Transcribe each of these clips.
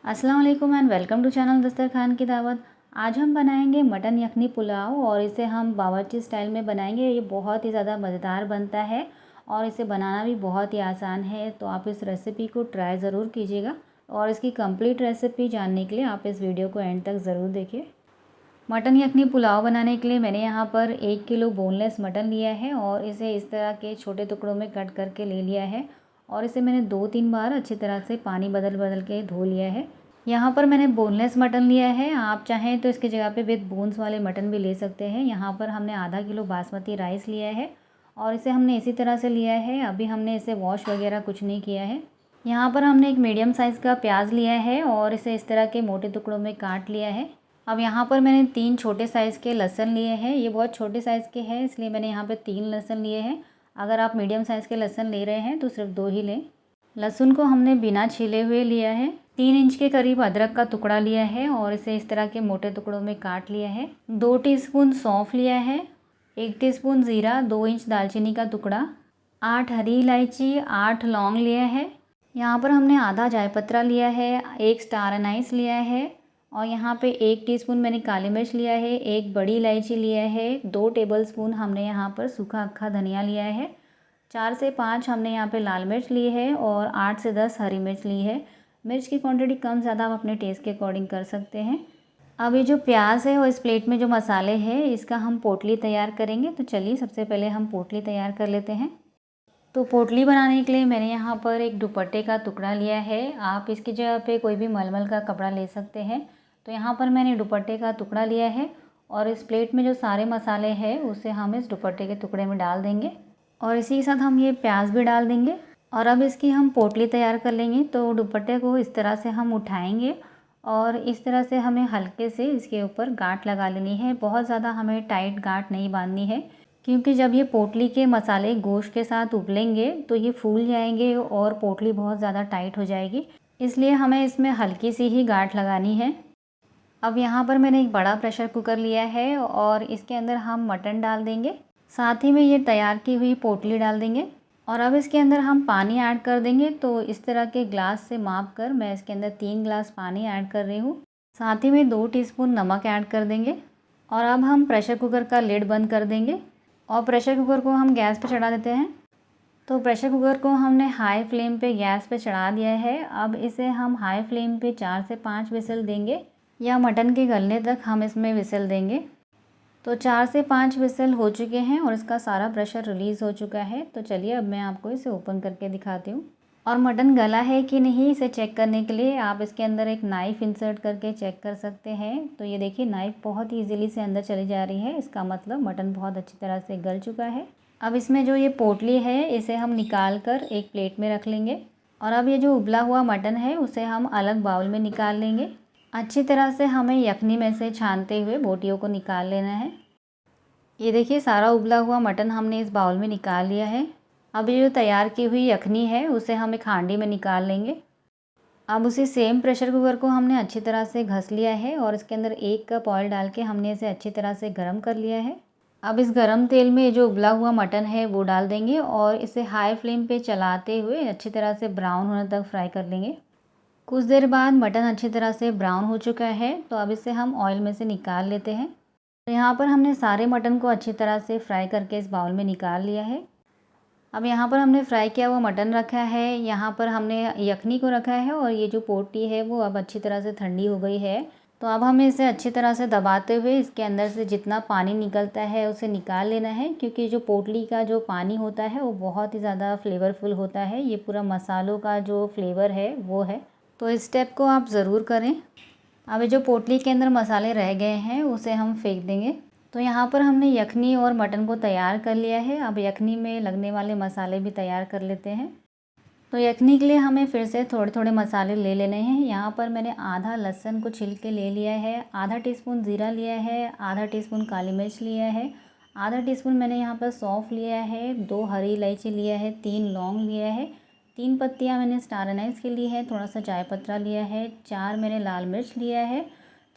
अस्सलाम वालेकुम and welcome to channel दस्तरखान की दावत। आज हम बनाएंगे मटन यखनी पुलाव और इसे हम बावर्ची स्टाइल में बनाएंगे। ये बहुत ही ज़्यादा मज़ेदार बनता है और इसे बनाना भी बहुत ही आसान है, तो आप इस रेसिपी को ट्राई ज़रूर कीजिएगा। और इसकी कंप्लीट रेसिपी जानने के लिए आप इस वीडियो को एंड तक ज़रूर देखिए। मटन यखनी पुलाव बनाने के लिए मैंने यहाँ पर 1 किलो बोनलेस मटन लिया है और इसे इस तरह के छोटे टुकड़ों में कट करके ले लिया है और इसे मैंने 2-3 बार अच्छी तरह से पानी बदल बदल के धो लिया है। यहाँ पर मैंने बोनलेस मटन लिया है, आप चाहें तो इसकी जगह पे विद बोन्स वाले मटन भी ले सकते हैं। यहाँ पर हमने आधा किलो बासमती राइस लिया है और इसे हमने इसी तरह से लिया है। अभी हमने इसे वॉश वगैरह कुछ नहीं किया है। यहाँ पर हमने एक मीडियम साइज़ का प्याज लिया है और इसे इस तरह के मोटे टुकड़ों में काट लिया है। अब यहाँ पर मैंने 3 छोटे साइज़ के लहसुन लिए हैं। ये बहुत छोटे साइज़ के हैं, इसलिए मैंने यहाँ पे 3 लहसुन लिए हैं। अगर आप मीडियम साइज़ के लहसुन ले रहे हैं तो सिर्फ 2 ही लें। लहसुन को हमने बिना छीले हुए लिया है। 3 इंच के करीब अदरक का टुकड़ा लिया है और इसे इस तरह के मोटे टुकड़ों में काट लिया है। 2 टीस्पून सौंफ लिया है, 1 टीस्पून ज़ीरा, 2 इंच दालचीनी का टुकड़ा, 8 हरी इलायची, 8 लौंग लिया है। यहाँ पर हमने आधा जायपत्रा लिया है, 1 स्टार अनाइस लिया है और यहाँ पे 1 टीस्पून मैंने काली मिर्च लिया है, 1 बड़ी इलायची लिया है, 2 टेबलस्पून हमने यहाँ पर सूखा अक्खा धनिया लिया है, 4 से 5 हमने यहाँ पे लाल मिर्च ली है और 8 से 10 हरी मिर्च ली है। मिर्च की क्वांटिटी कम ज़्यादा आप अपने टेस्ट के अकॉर्डिंग कर सकते हैं। अब ये जो प्याज है और इस प्लेट में जो मसाले हैं इसका हम पोटली तैयार करेंगे। तो चलिए सबसे पहले हम पोटली तैयार कर लेते हैं। तो पोटली बनाने के लिए मैंने यहाँ पर एक दुपट्टे का टुकड़ा लिया है। आप इसकी जगह पे कोई भी मलमल का कपड़ा ले सकते हैं। तो यहाँ पर मैंने दुपट्टे का टुकड़ा लिया है और इस प्लेट में जो सारे मसाले हैं उसे हम इस दुपट्टे के टुकड़े में डाल देंगे और इसी के साथ हम ये प्याज भी डाल देंगे और अब इसकी हम पोटली तैयार कर लेंगे। तो दुपट्टे को इस तरह से हम उठाएंगे और इस तरह से हमें हल्के से इसके ऊपर गांठ लगा लेनी है। बहुत ज़्यादा हमें टाइट गांठ नहीं बांधनी है, क्योंकि जब ये पोटली के मसाले गोश्त के साथ उबलेंगे तो ये फूल जाएंगे और पोटली बहुत ज़्यादा टाइट हो जाएगी, इसलिए हमें इसमें हल्की सी ही गांठ लगानी है। अब यहाँ पर मैंने एक बड़ा प्रेशर कुकर लिया है और इसके अंदर हम मटन डाल देंगे, साथ ही में ये तैयार की हुई पोटली डाल देंगे और अब इसके अंदर हम पानी ऐड कर देंगे। तो इस तरह के ग्लास से माप कर मैं इसके अंदर 3 ग्लास पानी ऐड कर रही हूँ। साथ ही में 2 टीस्पून नमक ऐड कर देंगे और अब हम प्रेशर कुकर का लिड बंद कर देंगे और प्रेशर कुकर को हम गैस पे चढ़ा देते हैं। तो प्रेशर कुकर को हमने हाई फ्लेम पे गैस पे चढ़ा दिया है। अब इसे हम हाई फ्लेम पे 4 से 5 विसल देंगे या मटन के गलने तक हम इसमें विसल देंगे। तो 4 से 5 विसल हो चुके हैं और इसका सारा प्रेशर रिलीज़ हो चुका है। तो चलिए अब मैं आपको इसे ओपन करके दिखाती हूँ और मटन गला है कि नहीं इसे चेक करने के लिए आप इसके अंदर एक नाइफ़ इंसर्ट करके चेक कर सकते हैं। तो ये देखिए नाइफ़ बहुत ही ईज़िली से अंदर चली जा रही है, इसका मतलब मटन बहुत अच्छी तरह से गल चुका है। अब इसमें जो ये पोटली है इसे हम निकाल कर एक प्लेट में रख लेंगे और अब ये जो उबला हुआ मटन है उसे हम अलग बाउल में निकाल लेंगे। अच्छी तरह से हमें यखनी में से छानते हुए बोटियों को निकाल लेना है। ये देखिए सारा उबला हुआ मटन हमने इस बाउल में निकाल लिया है। अब ये जो तैयार की हुई यखनी है उसे हम एक हांडी में निकाल लेंगे। अब उसी सेम प्रेशर कुकर को हमने अच्छी तरह से घस लिया है और इसके अंदर 1 कप ऑयल डाल के हमने इसे अच्छी तरह से गर्म कर लिया है। अब इस गरम तेल में जो उबला हुआ मटन है वो डाल देंगे और इसे हाई फ्लेम पे चलाते हुए अच्छी तरह से ब्राउन होने तक फ्राई कर लेंगे। कुछ देर बाद मटन अच्छी तरह से ब्राउन हो चुका है, तो अब इसे हम ऑयल में से निकाल लेते हैं। तो यहाँ पर हमने सारे मटन को अच्छी तरह से फ्राई करके इस बाउल में निकाल लिया है। अब यहाँ पर हमने फ्राई किया हुआ मटन रखा है, यहाँ पर हमने यखनी को रखा है और ये जो पोटली है वो अब अच्छी तरह से ठंडी हो गई है। तो अब हमें इसे अच्छी तरह से दबाते हुए इसके अंदर से जितना पानी निकलता है उसे निकाल लेना है, क्योंकि जो पोटली का जो पानी होता है वो बहुत ही ज़्यादा फ्लेवरफुल होता है। ये पूरा मसालों का जो फ्लेवर है वो है, तो इस स्टेप को आप ज़रूर करें। अब ये जो पोटली के अंदर मसाले रह गए हैं उसे हम फेंक देंगे। तो यहाँ पर हमने यखनी और मटन को तैयार कर लिया है। अब यखनी में लगने वाले मसाले भी तैयार कर लेते हैं। तो यखनी के लिए हमें फिर से थोड़े थोड़े मसाले ले लेने हैं। यहाँ पर मैंने आधा लहसुन को छिल के ले लिया है, आधा टीस्पून ज़ीरा लिया है, आधा टीस्पून काली मिर्च लिया है, आधा टीस्पून मैंने यहाँ पर सौंफ लिया है, 2 हरी इलायची लिया है, 3 लौंग लिया है, 3 पत्तियाँ मैंने स्टार अनाइस की ली है, थोड़ा सा चायपत्ता लिया है, 4 मैंने लाल मिर्च लिया है,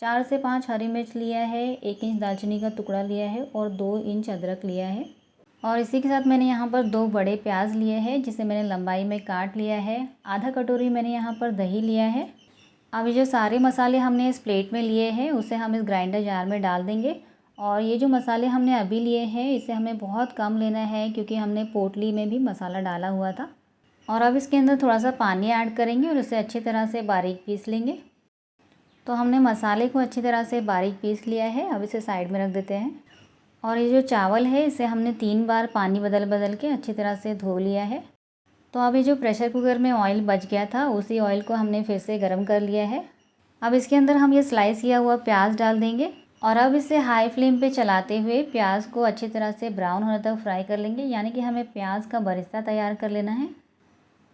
4 से 5 हरी मिर्च लिया है, 1 इंच दालचीनी का टुकड़ा लिया है और 2 इंच अदरक लिया है। और इसी के साथ मैंने यहाँ पर 2 बड़े प्याज लिए हैं जिसे मैंने लंबाई में काट लिया है। आधा कटोरी मैंने यहाँ पर दही लिया है अब ये जो सारे मसाले हमने इस प्लेट में लिए हैं उसे हम इस ग्राइंडर जार में डाल देंगे। और ये जो मसाले हमने अभी लिए हैं इसे हमें बहुत कम लेना है, क्योंकि हमने पोटली में भी मसाला डाला हुआ था। और अब इसके अंदर थोड़ा सा पानी ऐड करेंगे और इसे अच्छी तरह से बारीक पीस लेंगे। तो हमने मसाले को अच्छी तरह से बारीक पीस लिया है। अब इसे साइड में रख देते हैं। और ये जो चावल है इसे हमने 3 बार पानी बदल बदल के अच्छी तरह से धो लिया है। तो अभी जो प्रेशर कुकर में ऑयल बच गया था उसी ऑयल को हमने फिर से गर्म कर लिया है। अब इसके अंदर हम ये स्लाइस किया हुआ प्याज डाल देंगे और अब इसे हाई फ्लेम पे चलाते हुए प्याज को अच्छी तरह से ब्राउन होने तक फ्राई कर लेंगे, यानी कि हमें प्याज का बरिस्ता तैयार कर लेना है।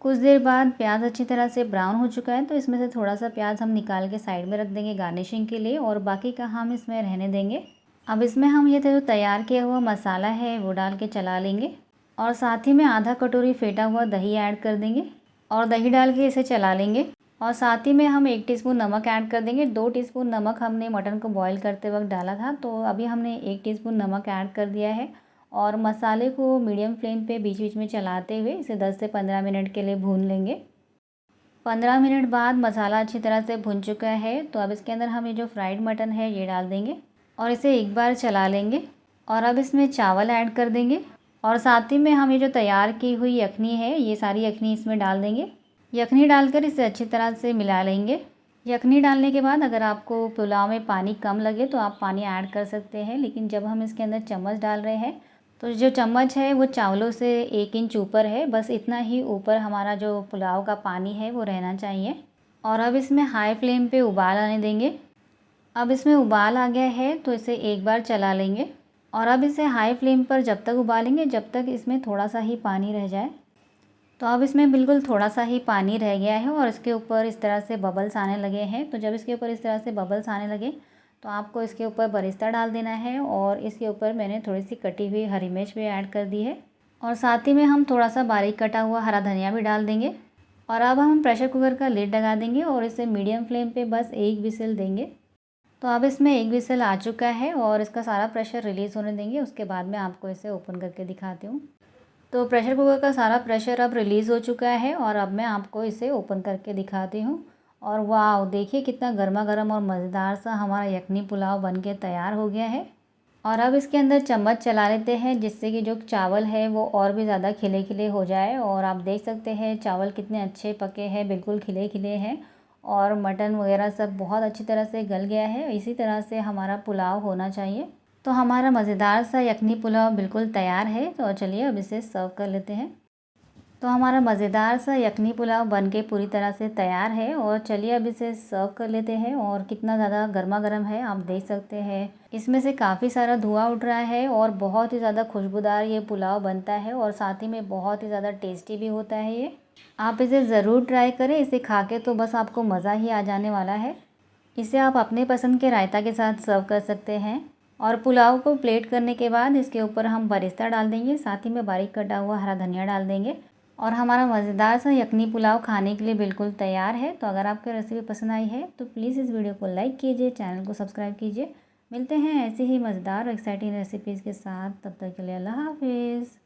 कुछ देर बाद प्याज अच्छी तरह से ब्राउन हो चुका है, तो इसमें से थोड़ा सा प्याज हम निकाल के साइड में रख देंगे गार्निशिंग के लिए, और बाकी का हम इसमें रहने देंगे। अब इसमें हम ये जो तैयार किया हुआ मसाला है वो डाल के चला लेंगे और साथ ही में आधा कटोरी फेटा हुआ दही ऐड कर देंगे और दही डाल के इसे चला लेंगे। और साथ ही में हम 1 टीस्पून नमक ऐड कर देंगे। 2 टीस्पून नमक हमने मटन को बॉईल करते वक्त डाला था, तो अभी हमने 1 टीस्पून नमक ऐड कर दिया है। और मसाले को मीडियम फ्लेम पे बीच बीच में चलाते हुए इसे 10 से 15 मिनट के लिए भून लेंगे। 15 मिनट बाद मसाला अच्छी तरह से भुन चुका है, तो अब इसके अंदर हम ये जो फ्राइड मटन है ये डाल देंगे और इसे एक बार चला लेंगे। और अब इसमें चावल ऐड कर देंगे और साथ ही में हम ये जो तैयार की हुई यखनी है ये सारी यखनी इसमें डाल देंगे। यखनी डालकर इसे अच्छी तरह से मिला लेंगे। यखनी डालने के बाद अगर आपको पुलाव में पानी कम लगे तो आप पानी ऐड कर सकते हैं, लेकिन जब हम इसके अंदर चम्मच डाल रहे हैं तो जो चम्मच है वो चावलों से 1 इंच ऊपर है, बस इतना ही ऊपर हमारा जो पुलाव का पानी है वो रहना चाहिए। और अब इसमें हाई फ्लेम पे उबाल आने देंगे। अब इसमें उबाल आ गया है तो इसे एक बार चला लेंगे और अब इसे हाई फ्लेम पर जब तक उबालेंगे जब तक इसमें थोड़ा सा ही पानी रह जाए। तो अब इसमें बिल्कुल थोड़ा सा ही पानी रह गया है और इसके ऊपर इस तरह से बबल्स आने लगे हैं। तो जब इसके ऊपर इस तरह से बबल्स आने लगे तो आपको इसके ऊपर बरिस्ता डाल देना है और इसके ऊपर मैंने थोड़ी सी कटी हुई हरी मिर्च भी ऐड कर दी है और साथ ही में हम थोड़ा सा बारीक कटा हुआ हरा धनिया भी डाल देंगे। और अब हम प्रेशर कुकर का लिड लगा देंगे और इसे मीडियम फ्लेम पे बस 1 विसिल देंगे। तो अब इसमें 1 विसिल आ चुका है और इसका सारा प्रेशर रिलीज़ होने देंगे। उसके बाद मैं आपको इसे ओपन करके दिखाती हूँ। तो प्रेशर कुकर का सारा प्रेशर अब रिलीज़ हो चुका है और अब मैं आपको इसे ओपन करके दिखाती हूँ। और वाव, देखिए कितना गर्मा गर्म और मज़ेदार सा हमारा यखनी पुलाव बनके तैयार हो गया है। और अब इसके अंदर चम्मच चला लेते हैं जिससे कि जो चावल है वो और भी ज़्यादा खिले खिले हो जाए। और आप देख सकते हैं चावल कितने अच्छे पके हैं, बिल्कुल खिले खिले हैं और मटन वगैरह सब बहुत अच्छी तरह से गल गया है। इसी तरह से हमारा पुलाव होना चाहिए। तो हमारा मज़ेदार सा यखनी पुलाव बिल्कुल तैयार है। तो चलिए अब इसे सर्व कर लेते हैं। तो हमारा मज़ेदार सा यखनी पुलाव बनके पूरी तरह से तैयार है और चलिए अब इसे सर्व कर लेते हैं। और कितना ज़्यादा गर्मा गर्म है आप देख सकते हैं। इसमें से काफ़ी सारा धुआं उठ रहा है और बहुत ही ज़्यादा खुशबूदार ये पुलाव बनता है और साथ ही में बहुत ही ज़्यादा टेस्टी भी होता है ये। आप इसे ज़रूर ट्राई करें। इसे खा के तो बस आपको मज़ा ही आ जाने वाला है। इसे आप अपने पसंद के रायता के साथ सर्व कर सकते हैं। और पुलाव को प्लेट करने के बाद इसके ऊपर हम बरिस्ता डाल देंगे, साथ ही में बारीक कटा हुआ हरा धनिया डाल देंगे और हमारा मज़ेदार सा यखनी पुलाव खाने के लिए बिल्कुल तैयार है। तो अगर आपको रेसिपी पसंद आई है तो प्लीज़ इस वीडियो को लाइक कीजिए, चैनल को सब्सक्राइब कीजिए। मिलते हैं ऐसे ही मज़ेदार और एक्साइटिंग रेसिपीज़ के साथ। तब तक के लिए अल्लाह हाफिज़।